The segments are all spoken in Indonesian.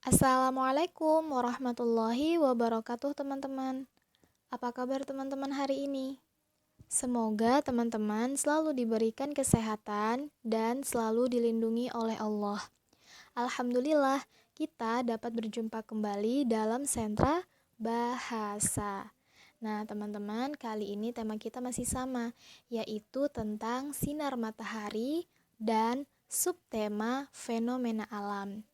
Assalamualaikum warahmatullahi wabarakatuh teman-teman. Apa kabar teman-teman hari ini? Semoga teman-teman selalu diberikan kesehatan dan selalu dilindungi oleh Allah. Alhamdulillah, kita dapat berjumpa kembali dalam sentra bahasa. Nah, teman-teman, kali ini tema kita masih sama, yaitu tentang sinar matahari dan subtema fenomena alam.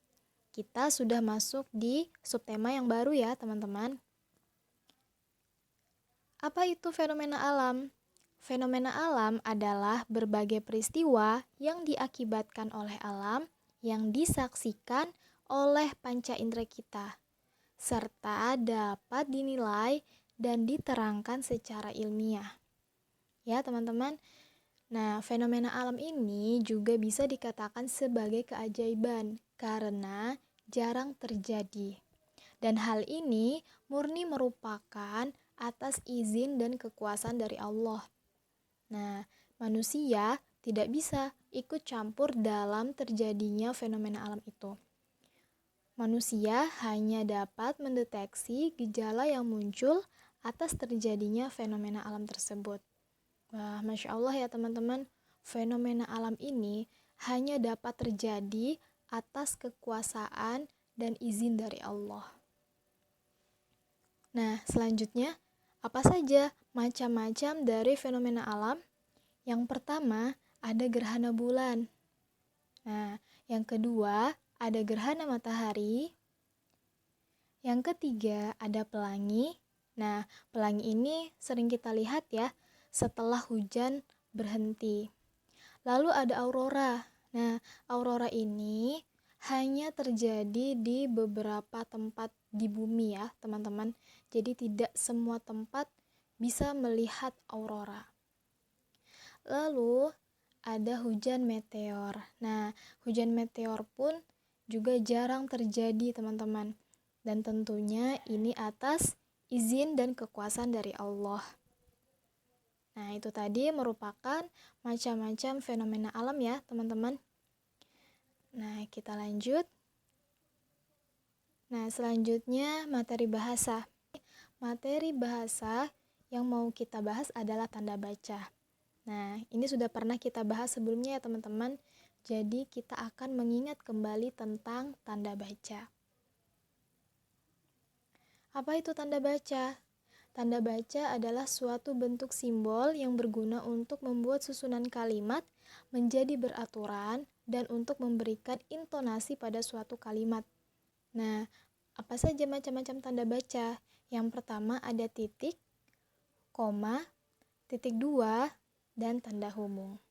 Kita sudah masuk di subtema yang baru ya, teman-teman. Apa itu fenomena alam? Fenomena alam adalah berbagai peristiwa yang diakibatkan oleh alam yang disaksikan oleh panca indera kita, serta dapat dinilai dan diterangkan secara ilmiah. Ya, teman-teman. Nah, fenomena alam ini juga bisa dikatakan sebagai keajaiban karena jarang terjadi. Dan hal ini murni merupakan atas izin dan kekuasaan dari Allah. Nah, manusia tidak bisa ikut campur dalam terjadinya fenomena alam itu. Manusia hanya dapat mendeteksi gejala yang muncul atas terjadinya fenomena alam tersebut. Wah, Masya Allah ya teman-teman, fenomena alam ini hanya dapat terjadi atas kekuasaan dan izin dari Allah. Nah, selanjutnya, apa saja macam-macam dari fenomena alam? Yang pertama, ada gerhana bulan. Nah, yang kedua, ada gerhana matahari. Yang ketiga, ada pelangi. Nah, pelangi ini sering kita lihat ya setelah hujan berhenti. Lalu ada aurora. Nah, aurora ini hanya terjadi di beberapa tempat di bumi ya, teman-teman. Jadi tidak semua tempat bisa melihat aurora. Lalu ada hujan meteor. Nah, hujan meteor pun juga jarang terjadi, teman-teman. Dan tentunya ini atas izin dan kekuasaan dari Allah. Nah, itu tadi merupakan macam-macam fenomena alam ya, teman-teman. Nah, kita lanjut. Nah, selanjutnya materi bahasa. Materi bahasa yang mau kita bahas adalah tanda baca. Nah, ini sudah pernah kita bahas sebelumnya ya, teman-teman. Jadi, kita akan mengingat kembali tentang tanda baca. Apa itu tanda baca? Tanda baca adalah suatu bentuk simbol yang berguna untuk membuat susunan kalimat menjadi beraturan dan untuk memberikan intonasi pada suatu kalimat. Nah, apa saja macam-macam tanda baca? Yang pertama ada titik, koma, titik dua, dan tanda humung.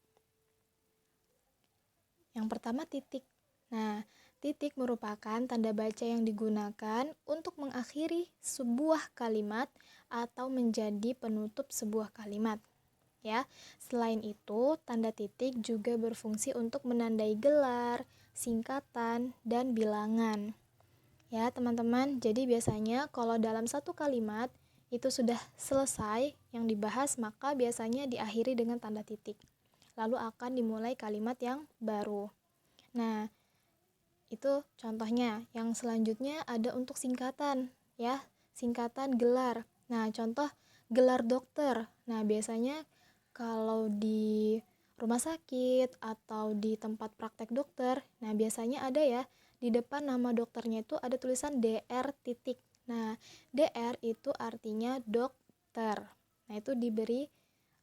Yang pertama titik. Nah, titik merupakan tanda baca yang digunakan untuk mengakhiri sebuah kalimat atau menjadi penutup sebuah kalimat. Ya, selain itu, tanda titik juga berfungsi untuk menandai gelar, singkatan, dan bilangan. Ya, teman-teman, jadi biasanya kalau dalam satu kalimat itu sudah selesai yang dibahas, maka biasanya diakhiri dengan tanda titik. Lalu akan dimulai kalimat yang baru. Nah, itu contohnya. Yang selanjutnya ada untuk singkatan, ya, singkatan gelar. Nah, contoh gelar dokter. Nah, biasanya kalau di rumah sakit atau di tempat praktek dokter, nah biasanya ada ya, di depan nama dokternya itu ada tulisan DR titik. Nah, DR itu artinya dokter. Nah, itu diberi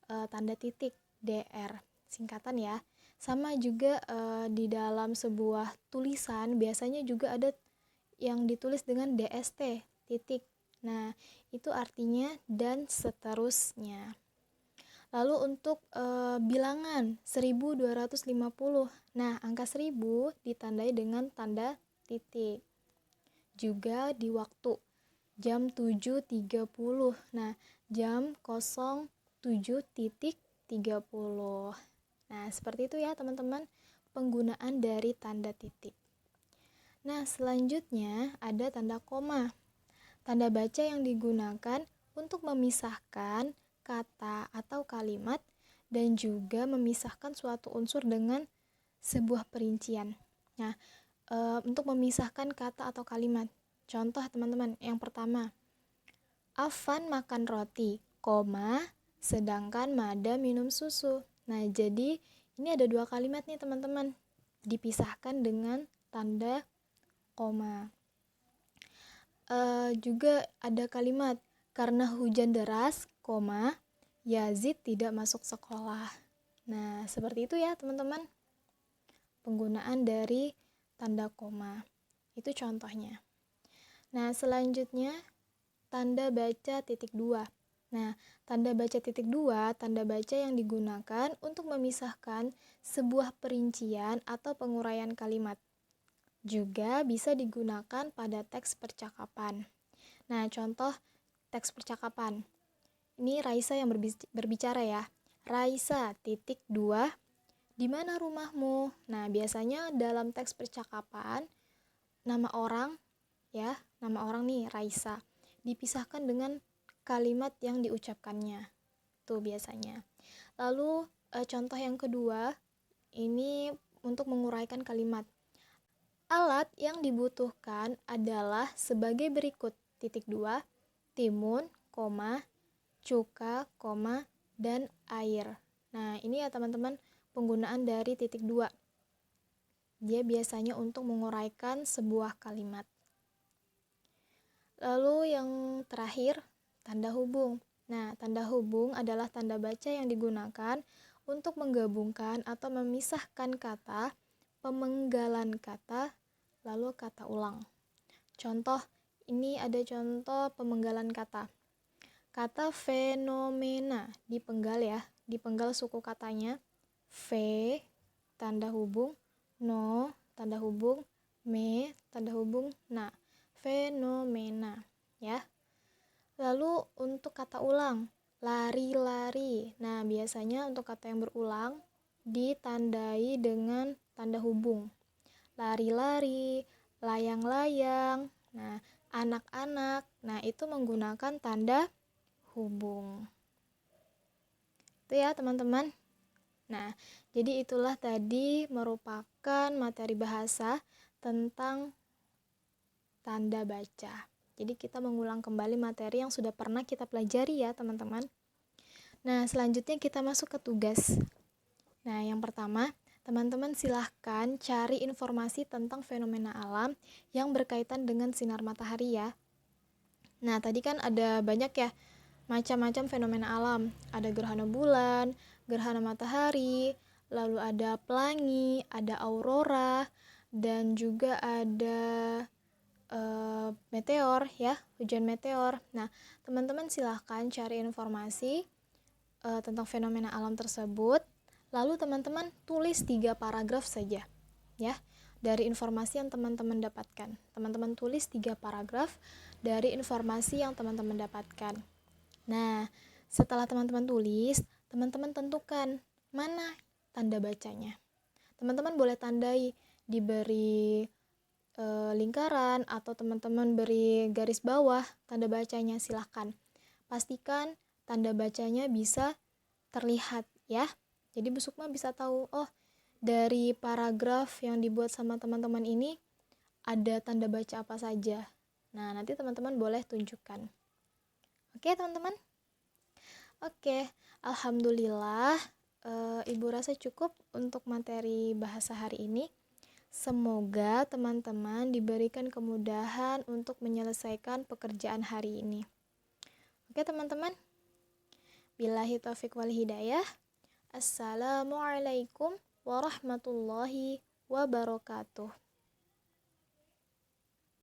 tanda titik DR, singkatan ya. Sama juga di dalam sebuah tulisan biasanya juga ada yang ditulis dengan DST titik. Nah, itu artinya dan seterusnya. Lalu untuk bilangan 1250. Nah, angka 1000 ditandai dengan tanda titik. Juga di waktu jam 7.30. Nah, jam 07.30. Nah, seperti itu ya teman-teman penggunaan dari tanda titik. Nah, selanjutnya ada tanda koma. Tanda baca yang digunakan untuk memisahkan kata atau kalimat dan juga memisahkan suatu unsur dengan sebuah perincian. Nah, untuk memisahkan kata atau kalimat. Contoh teman-teman, yang pertama, Afan makan roti, koma, sedangkan Mada minum susu. Nah, jadi ini ada dua kalimat nih teman-teman, dipisahkan dengan tanda koma. Juga ada kalimat, karena hujan deras, koma, Yazid tidak masuk sekolah. Nah, seperti itu ya teman-teman, penggunaan dari tanda koma. Itu contohnya. Nah, selanjutnya tanda baca titik dua. Nah, tanda baca titik dua, tanda baca yang digunakan untuk memisahkan sebuah perincian atau penguraian kalimat. Juga bisa digunakan pada teks percakapan. Nah, contoh teks percakapan. Ini Raisa yang berbicara ya. Raisa titik dua, di mana rumahmu? Nah, biasanya dalam teks percakapan nama orang ya, nama orang nih Raisa dipisahkan dengan kalimat yang diucapkannya. Tuh biasanya. Lalu contoh yang kedua, ini untuk menguraikan kalimat. Alat yang dibutuhkan adalah sebagai berikut, titik dua, timun, koma, cuka, koma, dan air. Nah, ini ya teman-teman penggunaan dari titik dua. Dia biasanya untuk menguraikan sebuah kalimat. Lalu yang terakhir, tanda hubung. Nah, tanda hubung adalah tanda baca yang digunakan untuk menggabungkan atau memisahkan kata, pemenggalan kata, lalu kata ulang. Contoh, ini ada contoh pemenggalan kata. Kata fenomena dipenggal ya, dipenggal suku katanya. V, tanda hubung, no, tanda hubung, me, tanda hubung, na. Fenomena ya. Lalu untuk kata ulang, lari-lari. Nah, biasanya untuk kata yang berulang ditandai dengan tanda hubung. Lari-lari, layang-layang. Nah, anak-anak. Nah, itu menggunakan tanda hubung. Itu ya, teman-teman. Nah, jadi itulah tadi merupakan materi bahasa tentang tanda baca. Jadi kita mengulang kembali materi yang sudah pernah kita pelajari ya teman-teman. Nah, selanjutnya kita masuk ke tugas. Nah, yang pertama, teman-teman silahkan cari informasi tentang fenomena alam yang berkaitan dengan sinar matahari ya. Nah, tadi kan ada banyak ya macam-macam fenomena alam. Ada gerhana bulan, gerhana matahari, lalu ada pelangi, ada aurora, dan juga ada meteor ya, hujan meteor. Nah, teman-teman silahkan cari informasi tentang fenomena alam tersebut. Lalu teman-teman tulis 3 paragraf saja ya, dari informasi yang teman-teman dapatkan. Teman-teman tulis 3 paragraf dari informasi yang teman-teman dapatkan. Nah, setelah teman-teman tulis, teman-teman tentukan mana tanda bacanya. Teman-teman boleh tandai, diberi lingkaran atau teman-teman beri garis bawah tanda bacanya, silahkan. Pastikan tanda bacanya bisa terlihat ya. Jadi Bu Sukma bisa tahu, oh dari paragraf yang dibuat sama teman-teman ini ada tanda baca apa saja. Nah, nanti teman-teman boleh tunjukkan. Oke teman-teman? Oke, alhamdulillah Ibu rasa cukup untuk materi bahasa hari ini. Semoga teman-teman diberikan kemudahan untuk menyelesaikan pekerjaan hari ini. Oke teman-teman, billahi taufiq wal hidayah. Assalamualaikum warahmatullahi wabarakatuh.